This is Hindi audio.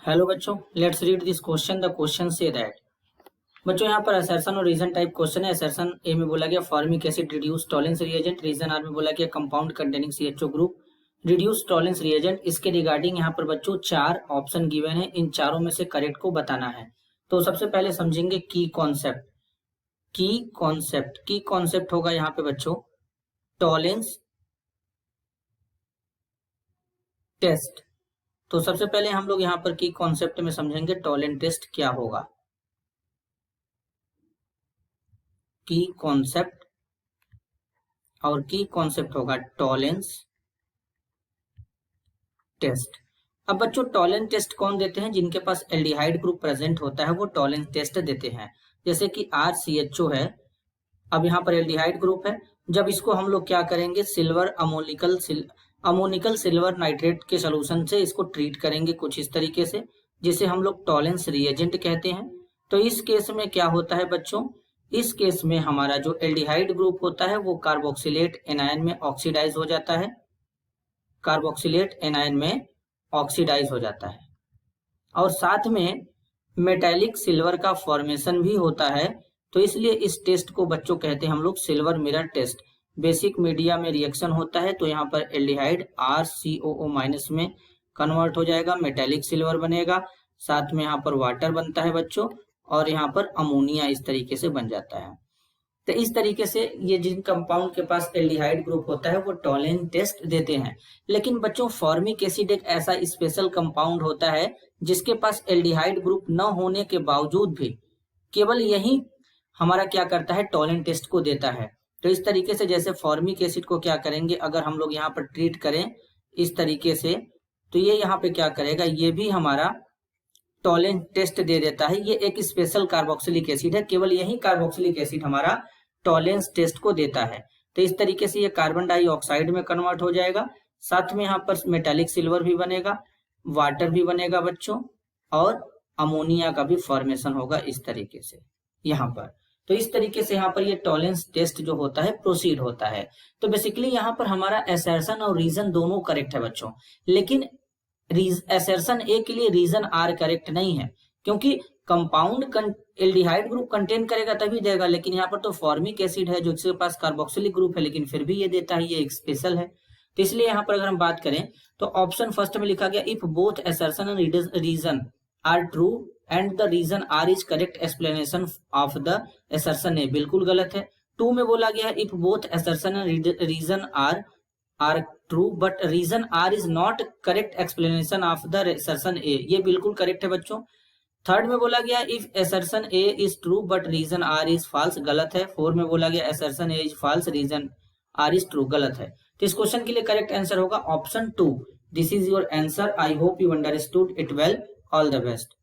हेलो बच्चों, let's read this question. The question से दैट बच्चों यहाँ पर असर्शन और रीजन टाइप क्वेश्चन है। असर्शन ए में बोला गया formic acid reduce Tollens reagent, reason R में बोला गया compound containing CHO group reduce Tollens reagent. इसके रिगार्डिंग यहाँ पर बच्चों 4 ऑप्शन गिवन है, इन चारों में से करेक्ट को बताना है। तो सबसे पहले समझेंगे की कॉन्सेप्ट। की कॉन्सेप्ट होगा यहाँ पे बच्चों टॉलेंस टेस्ट। तो सबसे पहले हम लोग यहाँ पर की कॉन्सेप्ट में समझेंगे टॉलेंट टेस्ट क्या होगा। की कॉन्सेप्ट और की कॉन्सेप्ट होगा टॉलेंस टेस्ट। अब बच्चों टॉलेंट टेस्ट कौन देते हैं? जिनके पास एल्डिहाइड ग्रुप प्रेजेंट होता है वो टॉलेंट टेस्ट देते हैं। जैसे कि RCHO है, अब यहाँ पर एल्डिहाइड ग्रुप है। जब इसको हम लोग क्या करेंगे, सिल्वर अमोनिकल सिल्वर नाइट्रेट के सोल्यूशन से इसको ट्रीट करेंगे कुछ इस तरीके से, जिसे हम लोग टॉलेंस रिएजेंट कहते हैं। तो इस केस में क्या होता है बच्चों, इस केस में हमारा जो एल्डिहाइड ग्रुप होता है वो कार्बोक्सिलेट एनायन में ऑक्सीडाइज हो जाता है, और साथ में मेटालिक सिल्वर का फॉर्मेशन भी होता है। तो इसलिए इस टेस्ट को बच्चों कहते हैं हम लोग silver mirror test. Basic media में रिएक्शन होता है तो यहाँ पर एल्डिहाइड RCOO- में कन्वर्ट हो जाएगा, मेटालिक सिल्वर बनेगा, साथ में यहाँ पर वाटर बनता है बच्चों, और यहाँ पर अमोनिया इस तरीके से बन जाता है। तो इस तरीके से ये जिन कंपाउंड के पास एल्डिहाइड ग्रुप होता है वो टॉलेंट टेस्ट देते हैं। लेकिन बच्चों फॉर्मिक एसिड एक ऐसा स्पेशल कंपाउंड होता है जिसके पास एल्डिहाइड ग्रुप न होने के बावजूद भी केवल यही हमारा क्या करता है, टॉलेंट टेस्ट को देता है। तो इस तरीके से जैसे फॉर्मिक एसिड को क्या करेंगे, अगर हम लोग यहाँ पर ट्रीट करें इस तरीके से, तो ये यहाँ पे क्या करेगा, ये भी हमारा टॉलेंट टेस्ट दे देता है। ये एक स्पेशल कार्बोक्सिलिक एसिड है, केवल यही कार्बोक्सिलिक एसिड हमारा टॉलेंस टेस्ट को देता है। तो इस तरीके से ये कार्बन डाइऑक्साइड में कन्वर्ट हो जाएगा, साथ में यहाँ पर मेटालिक सिल्वर भी बनेगा, वाटर भी बनेगा बच्चों, और अमोनिया का भी फॉर्मेशन होगा इस तरीके से यहाँ पर। तो इस तरीके से यहाँ पर ये टॉलेंस टेस्ट जो होता है प्रोसीड होता है। तो बेसिकली यहाँ पर हमारा असर्शन और रीजन दोनों करेक्ट है बच्चों, लेकिन असर्शन ए के लिए रीजन आर करेक्ट नहीं है, क्योंकि कंपाउंड एल्डिहाइड ग्रुप कंटेन करेगा तभी देगा, लेकिन यहाँ पर तो फॉर्मिक एसिड है जो इसके पास कार्बोक्सिलिक ग्रुप है, लेकिन फिर भी ये देता है, ये एक स्पेशल है। तो इसलिए यहाँ पर अगर हम बात करें तो ऑप्शन फर्स्ट में लिखा गया if both assertion and reason are true and the reason R is correct explanation of the assertion A, बिल्कुल गलत है। 2 में बोला गया है if both assertion and reason are true but reason R is not correct explanation of the assertion A, ये बिल्कुल करेक्ट है बच्चों। 3rd में बोला गया if assertion A is true but reason R is false, गलत है। 4 में बोला गया assertion A is false reason R is true, गलत है। तो इस क्वेश्चन के लिए करेक्ट आंसर होगा option 2। This is your answer. I hope you understood it well. All the best.